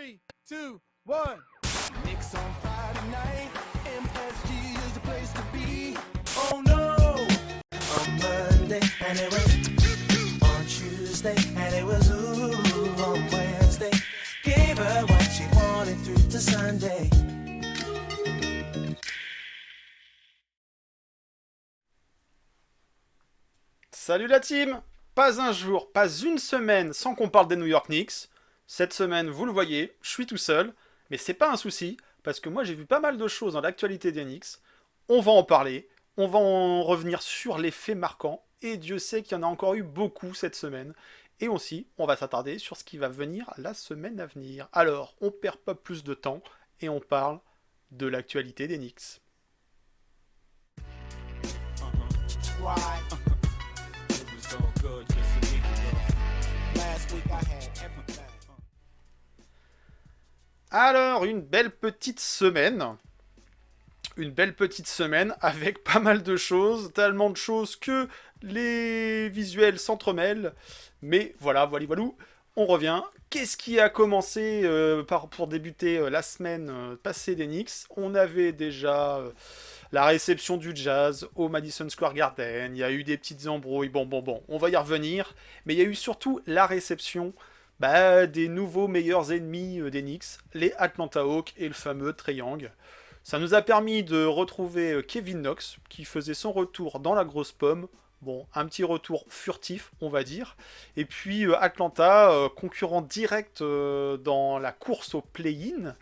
3, 2, 1. Knicks on Friday night, MSG is the place to be. Oh no! On Monday, and it was on Tuesday, and it was ooh on Wednesday. Gave her what she wanted through to Sunday. Salut la team! Pas un jour, pas une semaine sans qu'on parle des New York Knicks. Cette semaine, vous le voyez, je suis tout seul, mais c'est pas un souci, parce que moi j'ai vu pas mal de choses dans l'actualité des Knicks. On va en parler, on va en revenir sur les faits marquants, et Dieu sait qu'il y en a encore eu beaucoup cette semaine. Et aussi, on va s'attarder sur ce qui va venir la semaine à venir. Alors, on perd pas plus de temps, et on parle de l'actualité des Knicks. Alors, une belle petite semaine avec pas mal de choses, tellement de choses que les visuels s'entremêlent. Mais voilà, on revient. Qu'est-ce qui a commencé pour débuter la semaine passée des Knicks? On avait déjà la réception du Jazz au Madison Square Garden, il y a eu des petites embrouilles, bon, on va y revenir. Mais il y a eu surtout la réception des nouveaux meilleurs ennemis des Knicks, les Atlanta Hawks et le fameux Trae Young. Ça nous a permis de retrouver Kevin Knox, qui faisait son retour dans la grosse pomme. Bon, un petit retour furtif, on va dire. Et puis Atlanta, concurrent direct dans la course au play-in.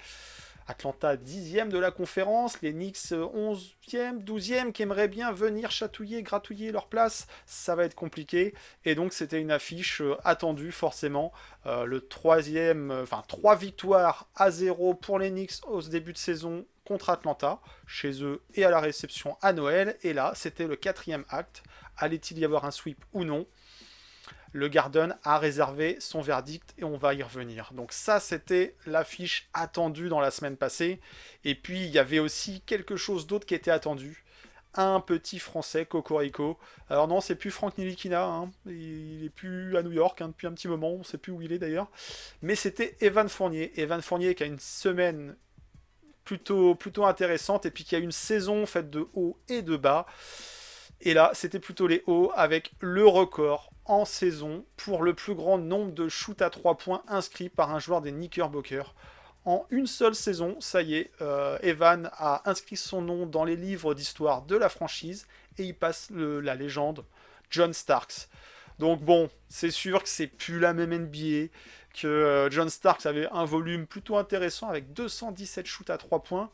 Atlanta 10e de la conférence, les Knicks 11e, 12e qui aimeraient bien venir chatouiller, gratouiller leur place, ça va être compliqué. Et donc c'était une affiche attendue forcément. Le troisième, 3 victoires à 0 pour les Knicks au début de saison contre Atlanta, chez eux et à la réception à Noël. Et là, c'était le 4e acte. Allait-il y avoir un sweep ou non? Le Garden a réservé son verdict et on va y revenir. Donc ça, c'était l'affiche attendue dans la semaine passée. Et puis, il y avait aussi quelque chose d'autre qui était attendu. Un petit Français, Cocorico. Alors non, c'est plus Franck Nilikina. Hein. Il est plus à New York depuis un petit moment. On ne sait plus où il est d'ailleurs. Mais c'était Evan Fournier. Evan Fournier qui a une semaine plutôt intéressante et puis qui a une saison faite de hauts et de bas. Et là, c'était plutôt les hauts avec le record en saison pour le plus grand nombre de shoots à 3 points inscrits par un joueur des Knickerbockers. En une seule saison, ça y est, Evan a inscrit son nom dans les livres d'histoire de la franchise et il passe la légende John Starks. Donc bon, c'est sûr que c'est plus la même NBA, que John Starks avait un volume plutôt intéressant avec 217 shoots à 3 points.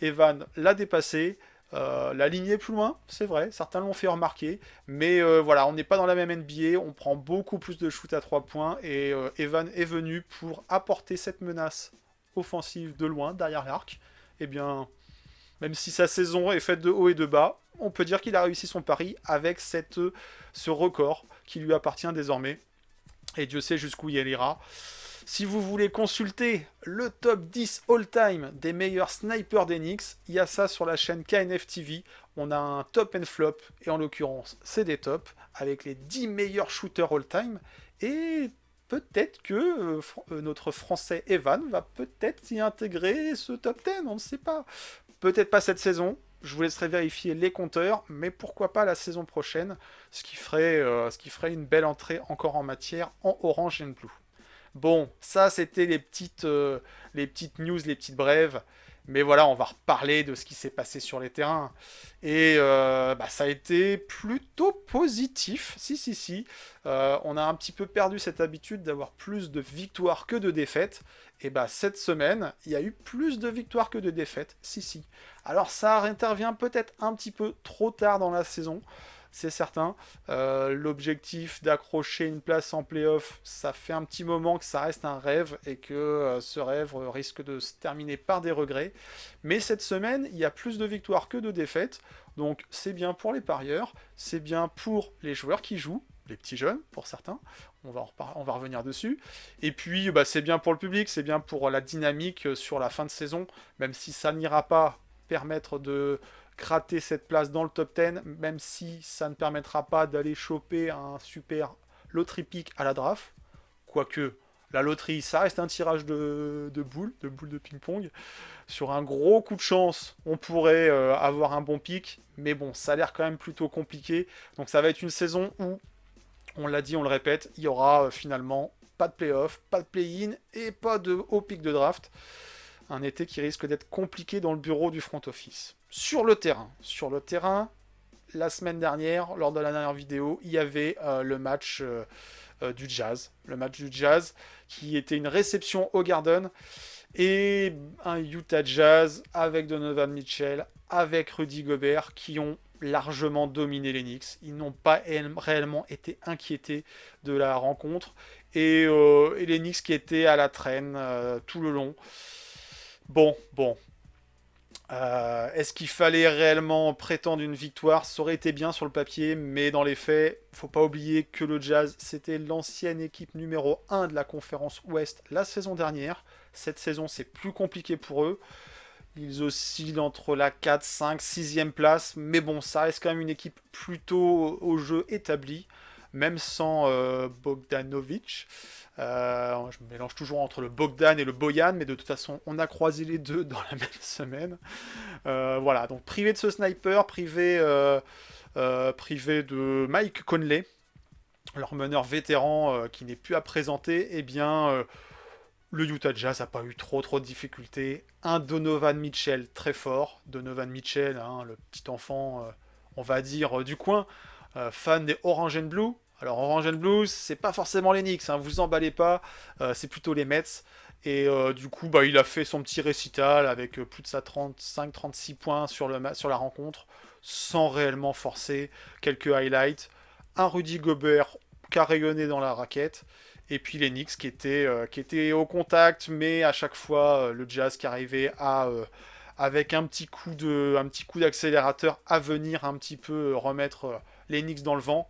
Evan l'a dépassé. La ligne est plus loin, c'est vrai, certains l'ont fait remarquer, mais voilà, on n'est pas dans la même NBA, on prend beaucoup plus de shoot à 3 points, et Evan est venu pour apporter cette menace offensive de loin, derrière l'arc. Et bien, même si sa saison est faite de haut et de bas, on peut dire qu'il a réussi son pari avec ce record qui lui appartient désormais, et Dieu sait jusqu'où il ira. Si vous voulez consulter le top 10 all-time des meilleurs snipers des Knicks, il y a ça sur la chaîne KNF TV. On a un top and flop, et en l'occurrence, c'est des tops, avec les 10 meilleurs shooters all-time. Et peut-être que notre Français Evan va peut-être y intégrer ce top 10, on ne sait pas. Peut-être pas cette saison, je vous laisserai vérifier les compteurs, mais pourquoi pas la saison prochaine, ce qui ferait une belle entrée encore en matière en orange and blue. Bon, ça c'était les petites news, les petites brèves. Mais voilà, on va reparler de ce qui s'est passé sur les terrains. Et ça a été plutôt positif. Si. On a un petit peu perdu cette habitude d'avoir plus de victoires que de défaites. Et cette semaine, il y a eu plus de victoires que de défaites. Si. Alors ça intervient peut-être un petit peu trop tard dans la saison. C'est certain. L'objectif d'accrocher une place en play-off, ça fait un petit moment que ça reste un rêve et que ce rêve risque de se terminer par des regrets. Mais cette semaine, il y a plus de victoires que de défaites. Donc c'est bien pour les parieurs, c'est bien pour les joueurs qui jouent, les petits jeunes pour certains. On va revenir dessus. Et puis c'est bien pour le public, c'est bien pour la dynamique sur la fin de saison, même si ça n'ira pas permettre de gratter cette place dans le top 10, même si ça ne permettra pas d'aller choper un super lottery pick à la draft. Quoique, La loterie, ça reste un tirage de boules, de ping-pong. Sur un gros coup de chance, on pourrait avoir un bon pic, mais bon, ça a l'air quand même plutôt compliqué. Donc ça va être une saison où, on l'a dit, on le répète, il y aura finalement pas de play-off, pas de play-in et pas de haut pic de draft. Un été qui risque d'être compliqué dans le bureau du front office. Sur le terrain, la semaine dernière, lors de la dernière vidéo, il y avait le match du Jazz. Le match du Jazz qui était une réception au Garden et un Utah Jazz avec Donovan Mitchell, avec Rudy Gobert qui ont largement dominé les Knicks. Ils n'ont pas réellement été inquiétés de la rencontre et les Knicks qui étaient à la traîne tout le long. Bon. Est-ce qu'il fallait réellement prétendre une victoire? Ça aurait été bien sur le papier, mais dans les faits, faut pas oublier que le Jazz, c'était l'ancienne équipe numéro 1 de la conférence Ouest la saison dernière. Cette saison, c'est plus compliqué pour eux. Ils oscillent entre la 4, 5, 6e place, mais bon, ça reste quand même une équipe plutôt au jeu établi, même sans Bogdanovic. Je me mélange toujours entre le Bogdan et le Bojan, mais de toute façon, on a croisé les deux dans la même semaine. Voilà, donc privé de ce sniper, privé de Mike Conley, leur meneur vétéran qui n'est plus à présenter, eh bien, le Utah Jazz n'a pas eu trop de difficultés. Un Donovan Mitchell très fort. Donovan Mitchell, hein, le petit enfant, on va dire, du coin, fan des Orange and Blue. Alors Orange and Blue, c'est pas forcément les Knicks, hein, vous emballez pas, c'est plutôt les Mets. Et du coup, il a fait son petit récital avec plus de sa 35-36 points sur la rencontre, sans réellement forcer, quelques highlights. Un Rudy Gobert qui a rayonné dans la raquette. Et puis les Knicks qui étaient au contact, mais à chaque fois, le Jazz qui arrivait avec un petit coup d'accélérateur à venir un petit peu remettre les Knicks dans le vent.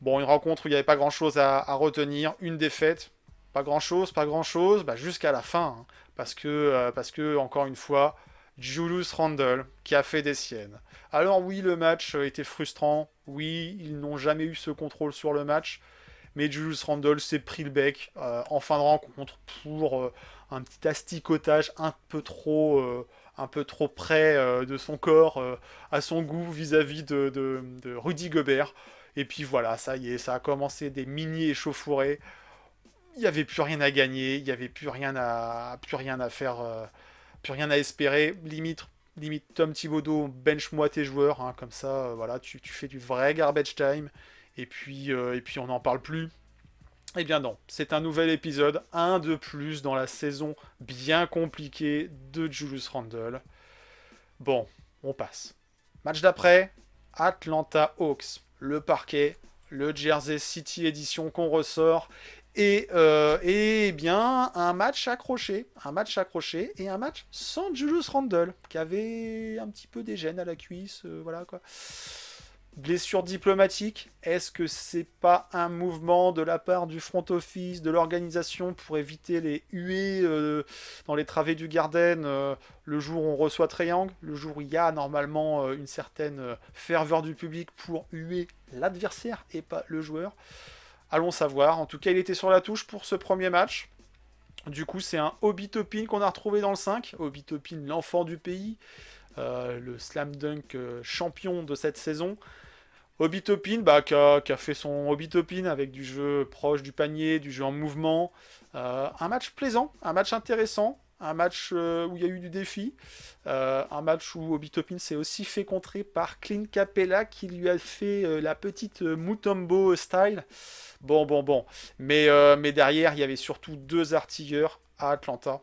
Bon, une rencontre où il n'y avait pas grand-chose à retenir, une défaite, pas grand-chose, jusqu'à la fin, hein, parce que, encore une fois, Julius Randle qui a fait des siennes. Alors oui, le match était frustrant, oui, ils n'ont jamais eu ce contrôle sur le match, mais Julius Randle s'est pris le bec en fin de rencontre pour un petit asticotage un peu trop près de son corps, à son goût vis-à-vis de Rudy Gobert. Et puis voilà, ça y est, ça a commencé des mini échauffourées. Il n'y avait plus rien à gagner, il n'y avait plus rien à faire, plus rien à espérer. Limite Tom Thibodeau, bench-moi tes joueurs, hein, comme ça, voilà, tu fais du vrai garbage time. Et puis on n'en parle plus. Eh bien non, c'est un nouvel épisode, un de plus dans la saison bien compliquée de Julius Randle. Bon, on passe. Match d'après, Atlanta Hawks. Le parquet, le Jersey City Edition qu'on ressort, et bien un match accroché et un match sans Julius Randle, qui avait un petit peu des gènes à la cuisse, voilà quoi. Blessure diplomatique, est-ce que c'est pas un mouvement de la part du front office, de l'organisation pour éviter les huées dans les travées du Garden le jour où on reçoit Trae Young, le jour où il y a normalement une certaine ferveur du public pour huer l'adversaire et pas le joueur? Allons savoir. En tout cas, il était sur la touche pour ce premier match. Du coup, c'est un Obi Toppin qu'on a retrouvé dans le 5. Obi Toppin, l'enfant du pays, le slam dunk champion de cette saison. Obi Toppin, qui a fait son Obi Toppin avec du jeu proche du panier, du jeu en mouvement. Un match plaisant, un match intéressant, un match où il y a eu du défi. Un match où Obi Toppin s'est aussi fait contrer par Clint Capella qui lui a fait la petite Mutombo style. Bon. Mais derrière, il y avait surtout deux artilleurs à Atlanta.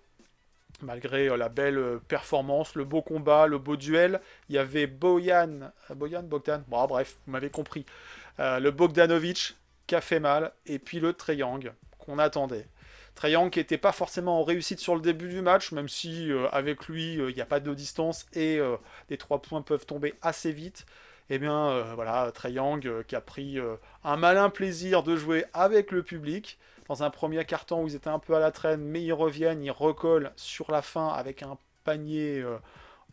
Malgré la belle performance, le beau combat, le beau duel, il y avait Bogdan, bon bref, vous m'avez compris, le Bogdanovic qui a fait mal, et puis le Trae Young qu'on attendait. Trae Young qui n'était pas forcément en réussite sur le début du match, même si avec lui, il n'y a pas de distance et les 3 points peuvent tomber assez vite. Eh bien, voilà, Trae Young qui a pris un malin plaisir de jouer avec le public. Dans un premier quart-temps où ils étaient un peu à la traîne, mais ils reviennent, ils recollent sur la fin avec un panier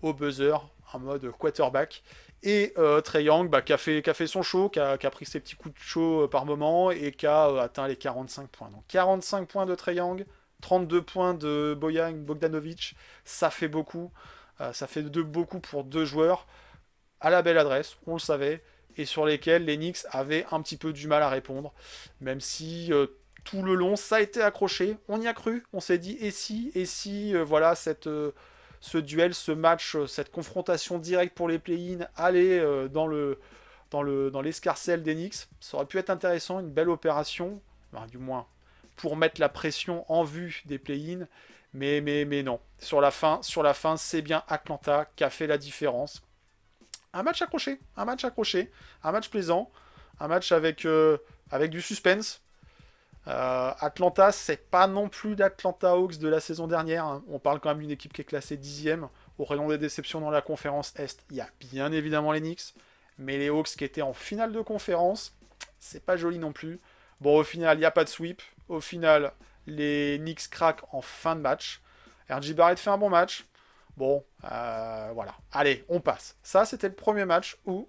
au buzzer, en mode quarterback. Et Trae Young qui a fait son show, qui a pris ses petits coups de chaud par moment et qui a atteint les 45 points. Donc 45 points de Trae Young, 32 points de Bojan Bogdanovic, ça fait beaucoup. Ça fait beaucoup pour deux joueurs à la belle adresse, on le savait, et sur lesquels les Knicks avaient un petit peu du mal à répondre, même si tout le long ça a été accroché, on y a cru, on s'est dit et si voilà ce duel, ce match, cette confrontation directe pour les play-in allait dans l'escarcelle des Knicks, ça aurait pu être intéressant, une belle opération, ben, du moins pour mettre la pression en vue des play-in, mais non. Sur la fin, c'est bien Atlanta qui a fait la différence. Un match accroché, un match plaisant, un match avec du suspense. Atlanta, c'est pas non plus l'Atlanta Hawks de la saison dernière. Hein. On parle quand même d'une équipe qui est classée 10e. Au rayon des déceptions dans la conférence Est, il y a bien évidemment les Knicks. Mais les Hawks qui étaient en finale de conférence, c'est pas joli non plus. Bon, au final, il n'y a pas de sweep. Au final, les Knicks craquent en fin de match. RJ Barrett fait un bon match. Bon, voilà. Allez, on passe. Ça, c'était le premier match où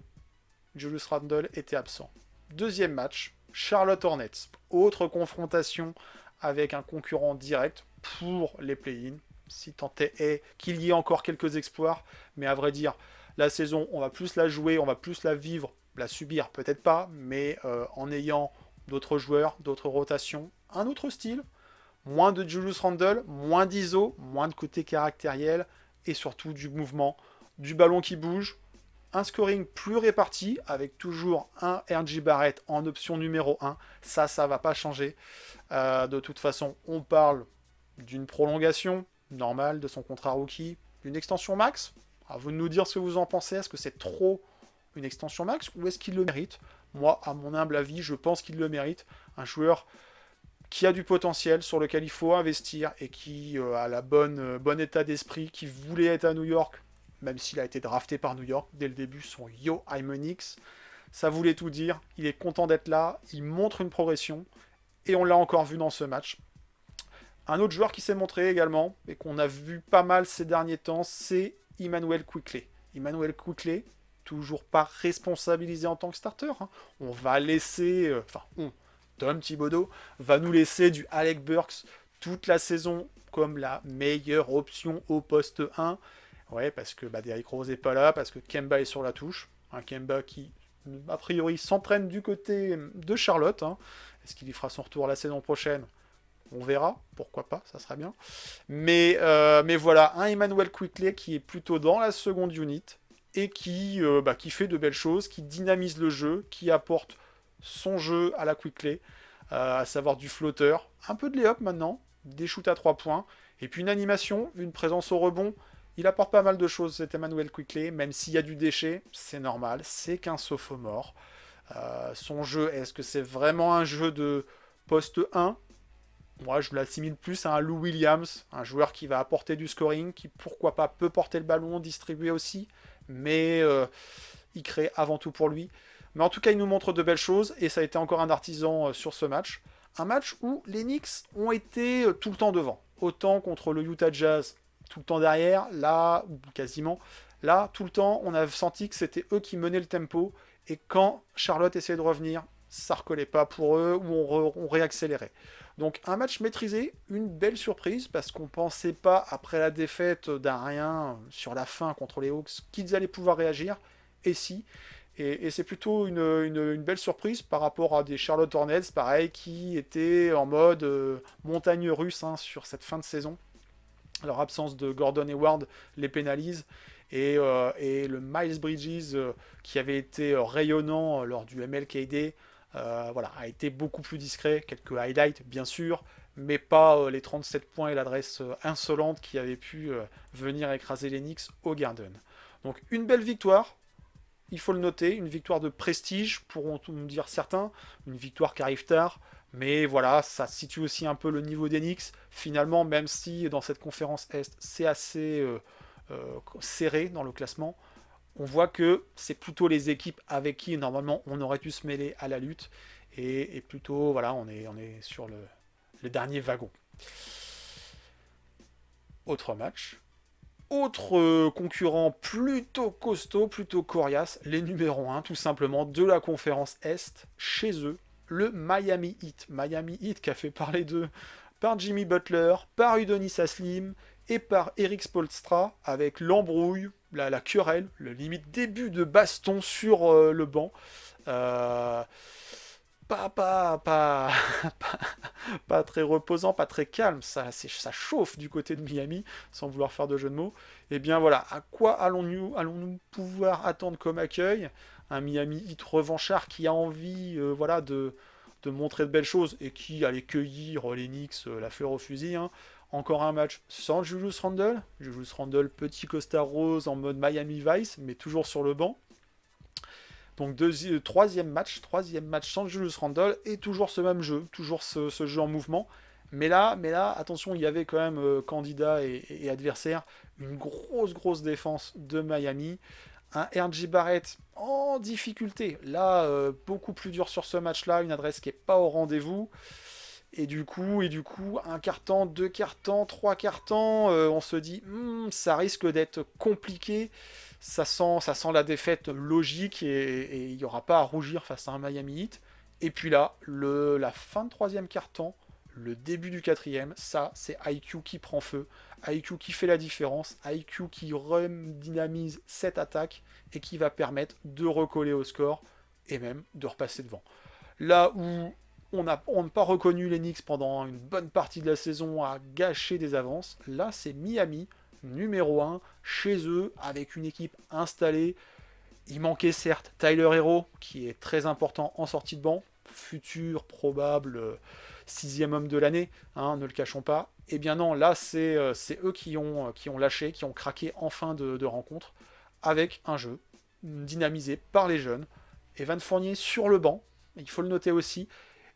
Julius Randle était absent. Deuxième match, Charlotte Hornets. Autre confrontation avec un concurrent direct pour les play-in. Si tant est qu'il y ait encore quelques exploits. Mais à vrai dire, la saison, on va plus la jouer, on va plus la vivre, la subir, peut-être pas, mais en ayant d'autres joueurs, d'autres rotations, un autre style. Moins de Julius Randle, moins d'ISO, moins de côté caractériel, et surtout du mouvement, du ballon qui bouge, un scoring plus réparti, avec toujours un RJ Barrett en option numéro 1, ça va pas changer. De toute façon, on parle d'une prolongation normale de son contrat rookie, d'une extension max. À vous de nous dire ce que vous en pensez, est-ce que c'est trop une extension max, ou est-ce qu'il le mérite? Moi, à mon humble avis, je pense qu'il le mérite. Un joueur qui a du potentiel, sur lequel il faut investir et qui a la bon état d'esprit, qui voulait être à New York, même s'il a été drafté par New York dès le début, son Yo I'm a Knicks. Ça voulait tout dire, il est content d'être là, il montre une progression, et on l'a encore vu dans ce match. Un autre joueur qui s'est montré également, et qu'on a vu pas mal ces derniers temps, c'est Immanuel Quickley. Immanuel Quickley, toujours pas responsabilisé en tant que starter. Hein. On va laisser... Tom Thibodeau va nous laisser du Alec Burks toute la saison comme la meilleure option au poste 1. Ouais, parce que Derrick Rose n'est pas là, parce que Kemba est sur la touche. Un Kemba qui, a priori, s'entraîne du côté de Charlotte. Hein. Est-ce qu'il y fera son retour la saison prochaine? On verra, pourquoi pas, ça sera bien. Mais voilà, un Immanuel Quickley qui est plutôt dans la seconde unit et qui fait de belles choses, qui dynamise le jeu, qui apporte son jeu à la Quickley, à savoir du flotteur, un peu de lay-up maintenant, des shoots à 3 points, et puis une animation, une présence au rebond. Il apporte pas mal de choses, cet Immanuel Quickley, même s'il y a du déchet, c'est normal, c'est qu'un sophomore. Son jeu, est-ce que c'est vraiment un jeu de poste 1? Moi, je l'assimile plus à un Lou Williams, un joueur qui va apporter du scoring, qui pourquoi pas peut porter le ballon, distribuer aussi, mais il crée avant tout pour lui. Mais en tout cas, il nous montre de belles choses, et ça a été encore un artisan sur ce match. Un match où les Knicks ont été tout le temps devant. Autant contre le Utah Jazz, tout le temps derrière, là, quasiment. Là, tout le temps, on a senti que c'était eux qui menaient le tempo, et quand Charlotte essayait de revenir, ça ne recollait pas pour eux, ou on réaccélérait. Donc un match maîtrisé, une belle surprise, parce qu'on ne pensait pas, après la défaite d'un rien sur la fin contre les Hawks, qu'ils allaient pouvoir réagir, et si. Et c'est plutôt une belle surprise par rapport à des Charlotte Hornets, pareil, qui étaient en mode montagne russe sur cette fin de saison. Leur absence de Gordon Hayward les pénalise. Et le Miles Bridges, qui avait été rayonnant lors du MLKD, a été beaucoup plus discret. Quelques highlights, bien sûr, mais pas les 37 points et l'adresse insolente qui avait pu venir écraser les Knicks au Garden. Donc une belle victoire. Il faut le noter, une victoire de prestige, pourront nous dire certains, une victoire qui arrive tard, mais voilà, ça situe aussi un peu le niveau des Knicks. Finalement, même si dans cette conférence Est, c'est assez serré dans le classement, on voit que c'est plutôt les équipes avec qui, normalement, on aurait dû se mêler à la lutte, et plutôt, voilà, on est sur le dernier wagon. Autre match, Autre concurrent plutôt costaud, plutôt coriace, les numéros 1 tout simplement de la conférence Est, chez eux, le Miami Heat. Miami Heat qui a fait parler d'eux par Jimmy Butler, par Udonis Haslem et par Eric Spoelstra avec l'embrouille, la querelle, le limite début de baston sur le banc. Euh, pas, pas, pas, pas, pas très reposant, pas très calme, ça chauffe du côté de Miami, sans vouloir faire de jeu de mots. Et bien voilà, à quoi allons-nous pouvoir attendre comme accueil? Un Miami Heat revanchard qui a envie voilà, de montrer de belles choses et qui allait cueillir les Knicks la fleur au fusil. Hein. Encore un match sans Julius Randle. Julius Randle, petit costard rose en mode Miami Vice, mais toujours sur le banc. Donc troisième match sans Julius Randle et toujours ce même jeu, toujours ce jeu en mouvement. Mais là, attention, il y avait quand même candidat et adversaire, une grosse défense de Miami. Un RJ Barrett en difficulté. Là, beaucoup plus dur sur ce match-là, une adresse qui n'est pas au rendez-vous. Et du coup, un carton, deux cartons, trois cartons, on se dit, ça risque d'être compliqué. Ça sent la défaite logique et il n'y aura pas à rougir face à un Miami Heat. Et puis là, la fin de troisième carton, le début du quatrième, ça, c'est IQ qui prend feu. IQ qui fait la différence. IQ qui redynamise cette attaque et qui va permettre de recoller au score et même de repasser devant. Là où on n'a pas reconnu les Knicks pendant une bonne partie de la saison à gâcher des avances, là, c'est Miami numéro 1 chez eux avec une équipe installée. Il manquait certes Tyler Hero qui est très important en sortie de banc, futur probable sixième homme de l'année, hein, ne le cachons pas. Et bien non, là c'est eux qui ont lâché, qui ont craqué en fin de rencontre avec un jeu dynamisé par les jeunes. Evan Fournier sur le banc, il faut le noter aussi.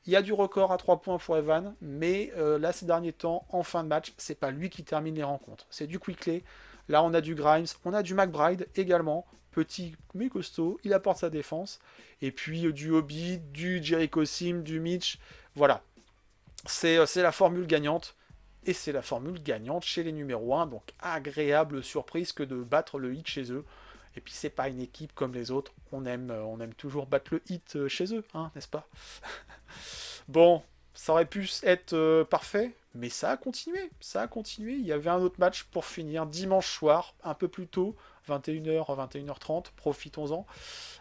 Il y a du record à 3 points pour Evan, mais là, ces derniers temps, en fin de match, c'est pas lui qui termine les rencontres. C'est du Quickley. Là, on a du Grimes, on a du McBride également. Petit mais costaud, il apporte sa défense. Et puis du Hobby, du Jericho Sim, du Mitch. Voilà. C'est la formule gagnante. Et c'est la formule gagnante chez les numéros 1. Donc, agréable surprise que de battre le hit chez eux. Et puis, c'est pas une équipe comme les autres. On aime toujours battre le hit chez eux, hein, n'est-ce pas? Bon, ça aurait pu être parfait, mais ça a continué. Il y avait un autre match pour finir dimanche soir, un peu plus tôt, 21h, 21h30. Profitons-en.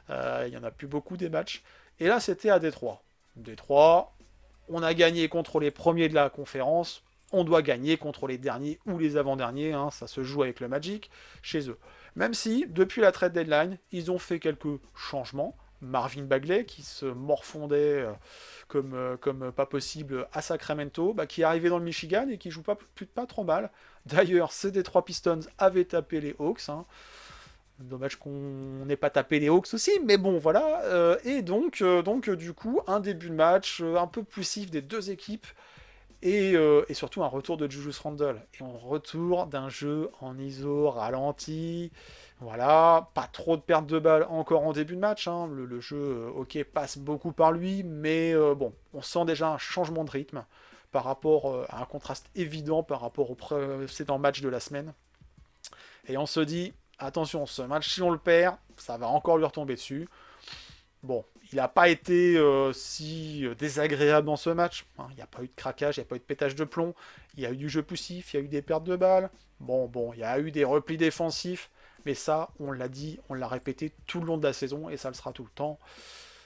Il n'y en a plus beaucoup des matchs. Et là, c'était à Détroit. Détroit, on a gagné contre les premiers de la conférence. On doit gagner contre les derniers ou les avant-derniers. Hein, ça se joue avec le Magic chez eux. Même si, depuis la trade deadline, ils ont fait quelques changements. Marvin Bagley, qui se morfondait comme pas possible à Sacramento, qui est arrivé dans le Michigan et qui joue pas trop mal. D'ailleurs, ces Detroit Pistons avaient tapé les Hawks. Hein. Dommage qu'on n'ait pas tapé les Hawks aussi, mais bon, voilà. Et donc, du coup, un début de match un peu poussif des deux équipes. Et surtout un retour de Julius Randle. Et on retourne d'un jeu en ISO ralenti. Voilà, pas trop de pertes de balles encore en début de match. Hein. Le jeu, ok, passe beaucoup par lui, mais bon, on sent déjà un changement de rythme par rapport à un contraste évident par rapport au précédent match de la semaine. Et on se dit, attention, ce match, si on le perd, ça va encore lui retomber dessus. Bon, il n'a pas été si désagréable dans ce match. Hein. Il n'y a pas eu de craquage, il n'y a pas eu de pétage de plomb. Il y a eu du jeu poussif, il y a eu des pertes de balles. Bon, il y a eu des replis défensifs. Mais ça, on l'a dit, on l'a répété tout le long de la saison et ça le sera tout le temps.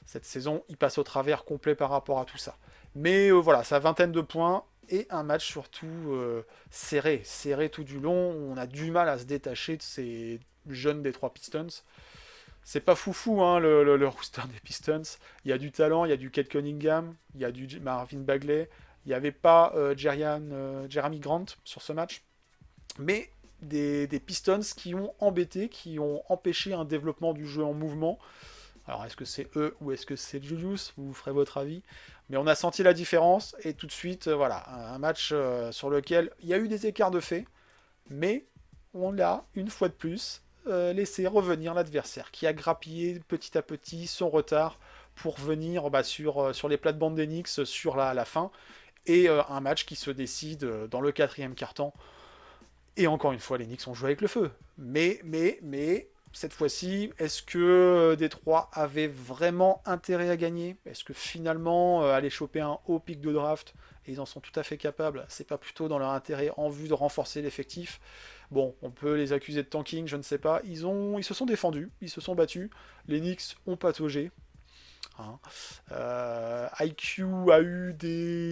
Cette saison, il passe au travers complet par rapport à tout ça. Mais voilà, sa vingtaine de points et un match surtout serré tout du long. On a du mal à se détacher de ces jeunes Detroit Pistons. C'est pas foufou, hein, le roster des Pistons. Il y a du talent, il y a du Cade Cunningham, il y a du Marvin Bagley. Il n'y avait pas Jeremy Grant sur ce match. Mais des Pistons qui ont embêté, qui ont empêché un développement du jeu en mouvement. Alors, est-ce que c'est eux ou est-ce que c'est Julius? Vous ferez votre avis. Mais on a senti la différence et tout de suite, voilà, un match sur lequel il y a eu des écarts de fait, mais on l'a, une fois de plus, laissé revenir l'adversaire qui a grappillé petit à petit son retard pour venir sur les plates-bandes d'Enix sur la fin. Et un match qui se décide dans le quatrième quart-temps. Et encore une fois, les Knicks ont joué avec le feu. Mais, cette fois-ci, est-ce que Détroit avait vraiment intérêt à gagner? Est-ce que finalement, aller choper un haut pic de draft, et ils en sont tout à fait capables, c'est pas plutôt dans leur intérêt en vue de renforcer l'effectif? Bon, on peut les accuser de tanking, je ne sais pas. Ils se sont défendus, ils se sont battus. Les Knicks ont pataugé. Hein. IQ a eu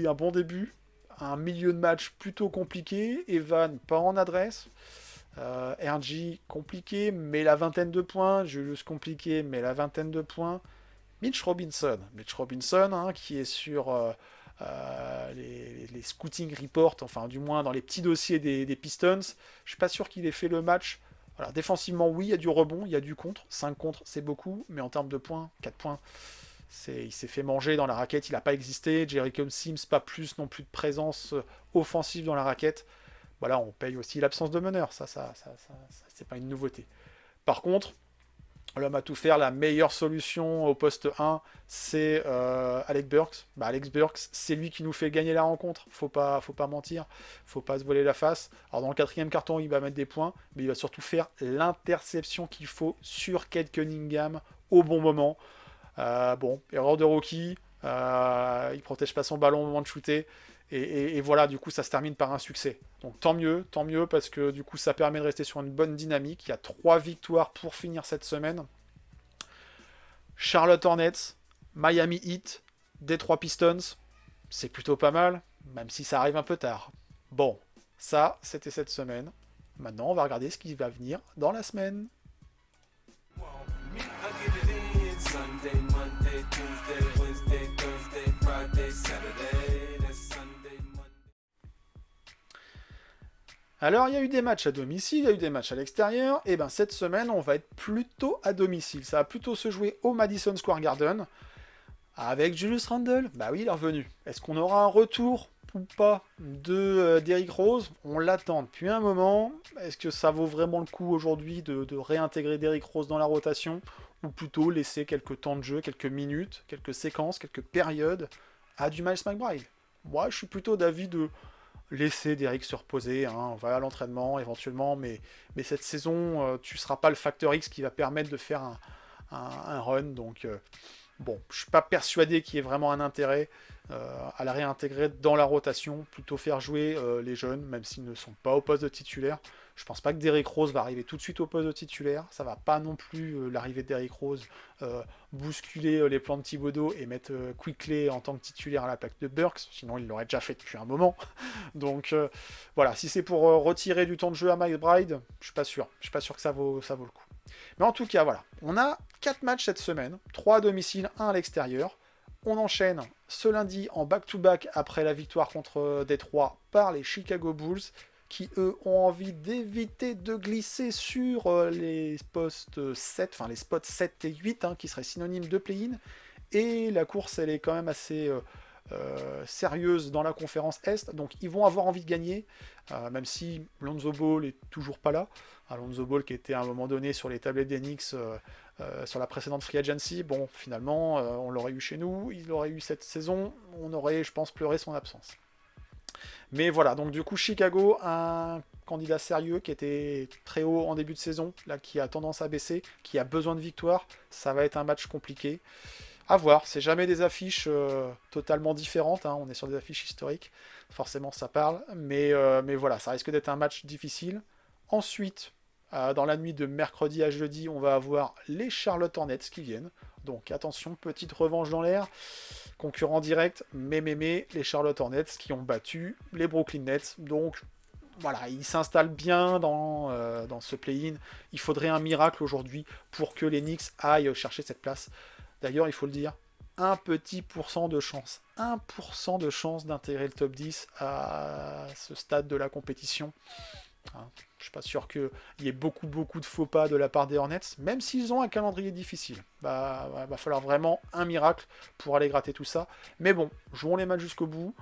un bon début, un milieu de match plutôt compliqué. Evan pas en adresse. RG compliqué, mais la vingtaine de points. Julius compliqué, mais la vingtaine de points. Mitch Robinson, hein, qui est sur les scouting reports, enfin du moins dans les petits dossiers des Pistons. Je suis pas sûr qu'il ait fait le match. Alors défensivement, oui, il y a du rebond, il y a du contre. 5 contre, c'est beaucoup, mais en termes de points, 4 points, il s'est fait manger dans la raquette, il n'a pas existé. Jericho Sims, pas plus non plus de présence offensive dans la raquette. Voilà, on paye aussi l'absence de meneur, ça c'est pas une nouveauté. Par contre, l'homme à tout faire, la meilleure solution au poste 1, c'est Alec Burks. Alex Burks, c'est lui qui nous fait gagner la rencontre. Faut pas mentir, faut pas se voiler la face. Alors dans le quatrième carton, il va mettre des points, mais il va surtout faire l'interception qu'il faut sur Cade Cunningham au bon moment. Erreur de rookie, il protège pas son ballon au moment de shooter. Et voilà, du coup, ça se termine par un succès. Donc tant mieux, parce que du coup, ça permet de rester sur une bonne dynamique. Il y a 3 victoires pour finir cette semaine. Charlotte Hornets, Miami Heat, Detroit Pistons, c'est plutôt pas mal, même si ça arrive un peu tard. Bon, ça, c'était cette semaine. Maintenant, on va regarder ce qui va venir dans la semaine. Alors, il y a eu des matchs à domicile, il y a eu des matchs à l'extérieur, et ben cette semaine, on va être plutôt à domicile. Ça va plutôt se jouer au Madison Square Garden, avec Julius Randle. Bah oui, il est revenu. Est-ce qu'on aura un retour ou pas de Derrick Rose? On l'attend depuis un moment. Est-ce que ça vaut vraiment le coup aujourd'hui de réintégrer Derrick Rose dans la rotation, ou plutôt laisser quelques temps de jeu, quelques minutes, quelques séquences, quelques périodes à du Miles McBride? Moi, je suis plutôt d'avis de laisser Derrick se reposer, hein. On va à l'entraînement éventuellement, mais cette saison, tu ne seras pas le facteur X qui va permettre de faire un run. Donc, bon, je ne suis pas persuadé qu'il y ait vraiment un intérêt à la réintégrer dans la rotation, plutôt faire jouer les jeunes, même s'ils ne sont pas au poste de titulaire. Je pense pas que Derrick Rose va arriver tout de suite au poste de titulaire. Ça va pas non plus l'arrivée de Derrick Rose bousculer les plans de Thibodeau et mettre Quickley en tant que titulaire à la plaque de Burks. Sinon, il l'aurait déjà fait depuis un moment. Donc voilà, si c'est pour retirer du temps de jeu à McBride, je suis pas sûr. Je suis pas sûr que ça vaut le coup. Mais en tout cas, voilà. On a 4 matchs cette semaine. 3 à domicile, 1 à l'extérieur. On enchaîne ce lundi en back-to-back après la victoire contre Détroit par les Chicago Bulls, qui eux ont envie d'éviter de glisser sur les postes 7, enfin les spots 7 et 8, hein, qui seraient synonymes de play-in. Et la course, elle est quand même assez sérieuse dans la conférence Est, donc ils vont avoir envie de gagner, même si Lonzo Ball est toujours pas là. Lonzo Ball qui était à un moment donné sur les tablettes des Knicks sur la précédente free agency, bon finalement on l'aurait eu chez nous, il l'aurait eu cette saison, on aurait je pense pleuré son absence. Mais voilà, donc du coup Chicago, un candidat sérieux qui était très haut en début de saison, là qui a tendance à baisser, qui a besoin de victoire, ça va être un match compliqué. À voir, c'est jamais des affiches totalement différentes, hein. On est sur des affiches historiques, forcément ça parle, mais voilà, ça risque d'être un match difficile. Ensuite, dans la nuit de mercredi à jeudi, on va avoir les Charlotte Hornets qui viennent, donc attention, petite revanche dans l'air, concurrent direct, mais les Charlotte Hornets qui ont battu les Brooklyn Nets, donc voilà, ils s'installent bien dans ce play-in. Il faudrait un miracle aujourd'hui pour que les Knicks aillent chercher cette place. D'ailleurs, il faut le dire, 1 petit % de chance. 1% de chance d'intégrer le top 10 à ce stade de la compétition. Hein, je suis pas sûr qu'il y ait beaucoup de faux pas de la part des Hornets, même s'ils ont un calendrier difficile. Va falloir vraiment un miracle pour aller gratter tout ça. Mais bon, jouons les matchs jusqu'au bout.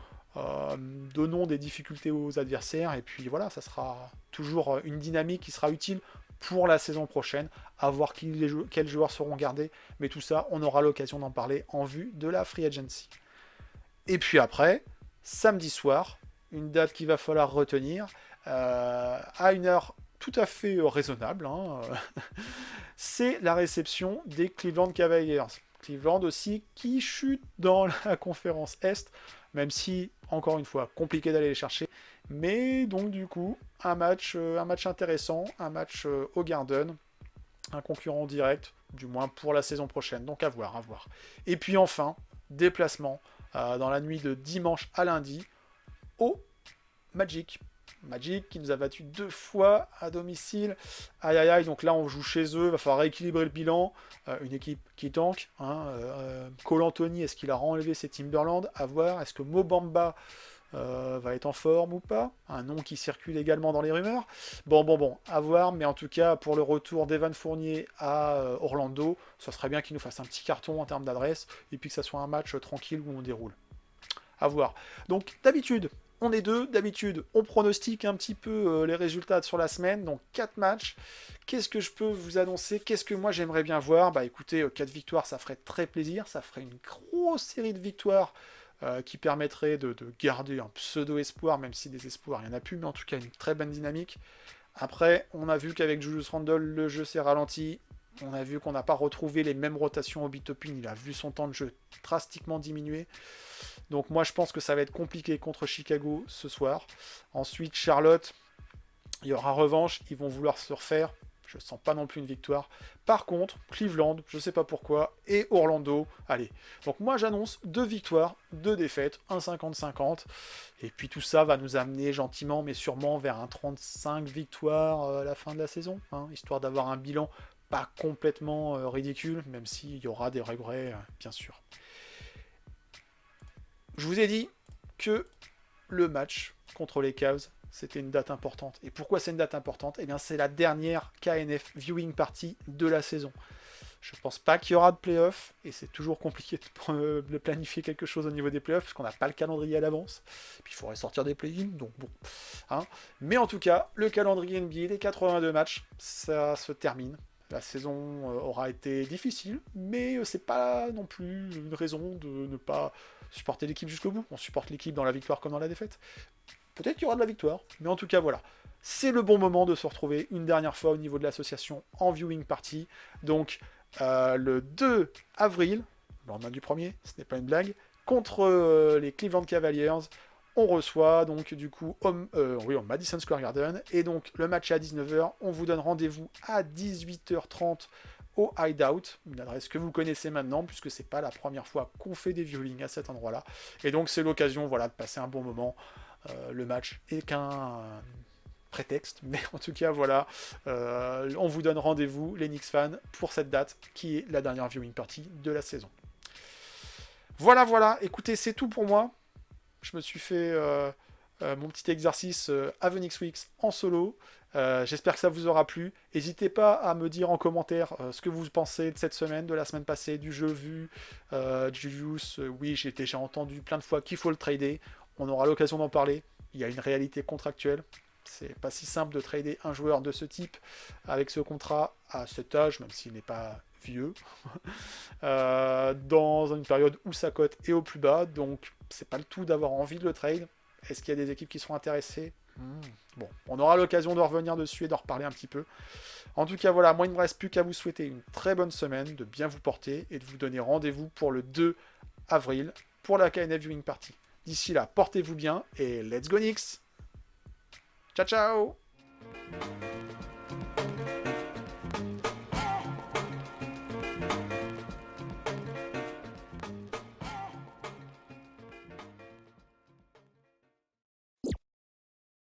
Donnons des difficultés aux adversaires. Et puis voilà, ça sera toujours une dynamique qui sera utile pour la saison prochaine, à voir quels joueurs seront gardés, mais tout ça, on aura l'occasion d'en parler en vue de la Free Agency. Et puis après, samedi soir, une date qu'il va falloir retenir, à une heure tout à fait raisonnable, hein, c'est la réception des Cleveland Cavaliers. Cleveland aussi qui chute dans la conférence Est, même si, encore une fois, compliqué d'aller les chercher. Mais donc du coup, un match intéressant, un match au Garden, un concurrent direct, du moins pour la saison prochaine. Donc à voir, à voir. Et puis enfin, déplacement dans la nuit de dimanche à lundi au Magic. Magic qui nous a battu 2 fois à domicile. Aïe aïe aïe, donc là on joue chez eux, il va falloir rééquilibrer le bilan. Une équipe qui tank. Cole Anthony, est-ce qu'il a renlevé ses Timberland? À voir. Est-ce que Mobamba va être en forme ou pas? Un nom qui circule également dans les rumeurs. Bon, à voir, mais en tout cas, pour le retour d'Evan Fournier à Orlando, ça serait bien qu'il nous fasse un petit carton en termes d'adresse, et puis que ça soit un match tranquille où on déroule. À voir. Donc, d'habitude, on est deux. D'habitude, on pronostique un petit peu les résultats sur la semaine. Donc, 4 matchs. Qu'est-ce que je peux vous annoncer? Qu'est-ce que moi j'aimerais bien voir? Bah écoutez, 4 victoires, ça ferait très plaisir. Ça ferait une grosse série de victoires qui permettrait de garder un pseudo-espoir, même si des espoirs, il n'y en a plus, mais en tout cas une très bonne dynamique. Après, on a vu qu'avec Julius Randle, le jeu s'est ralenti. On a vu qu'on n'a pas retrouvé les mêmes rotations au Bitopin. Il a vu son temps de jeu drastiquement diminuer. Donc moi, je pense que ça va être compliqué contre Chicago ce soir. Ensuite, Charlotte, il y aura revanche. Ils vont vouloir se refaire. Je ne sens pas non plus une victoire. Par contre, Cleveland, je ne sais pas pourquoi, et Orlando, allez. Donc moi j'annonce 2 victoires, 2 défaites, un 50-50. Et puis tout ça va nous amener gentiment, mais sûrement vers un 35 victoires à la fin de la saison. Histoire d'avoir un bilan pas complètement ridicule, même s'il y aura des regrets, bien sûr. Je vous ai dit que le match contre les Cavs, c'était une date importante. Et pourquoi c'est une date importante? Eh bien, c'est la dernière KNF Viewing Party de la saison. Je ne pense pas qu'il y aura de playoffs, et c'est toujours compliqué de planifier quelque chose au niveau des playoffs, parce qu'on n'a pas le calendrier à l'avance. Puis il faudrait sortir des play-ins, donc bon. Mais en tout cas, le calendrier NBA, les 82 matchs, ça se termine. La saison aura été difficile, mais c'est pas non plus une raison de ne pas supporter l'équipe jusqu'au bout. On supporte l'équipe dans la victoire comme dans la défaite. Peut-être qu'il y aura de la victoire, mais en tout cas, voilà. C'est le bon moment de se retrouver une dernière fois au niveau de l'association en viewing party. Donc, le 2 avril, le lendemain du premier, ce n'est pas une blague, contre les Cleveland Cavaliers, on reçoit donc du coup au Madison Square Garden. Et donc, le match est à 19h. On vous donne rendez-vous à 18h30 au Hideout, une adresse que vous connaissez maintenant, puisque c'est pas la première fois qu'on fait des viewings à cet endroit-là. Et donc, c'est l'occasion, voilà, de passer un bon moment. Le match est qu'un prétexte, mais en tout cas voilà, on vous donne rendez-vous les Knicks fans pour cette date qui est la dernière viewing party de la saison. Voilà, écoutez, c'est tout pour moi. Je me suis fait mon petit exercice Avenix Weeks en solo. J'espère que ça vous aura plu. N'hésitez pas à me dire en commentaire ce que vous pensez de cette semaine, de la semaine passée, du jeu vu, Julius. Oui, j'ai déjà entendu plein de fois qu'il faut le trader. On aura l'occasion d'en parler. Il y a une réalité contractuelle. C'est pas si simple de trader un joueur de ce type avec ce contrat à cet âge, même s'il n'est pas vieux, dans une période où sa cote est au plus bas. Donc, c'est pas le tout d'avoir envie de le trade. Est-ce qu'il y a des équipes qui seront intéressées? Bon, on aura l'occasion de revenir dessus et d'en reparler un petit peu. En tout cas, voilà, moi, il ne me reste plus qu'à vous souhaiter une très bonne semaine, de bien vous porter et de vous donner rendez-vous pour le 2 avril pour la KNF Viewing Party. D'ici là, portez-vous bien et let's go Knicks! Ciao, ciao!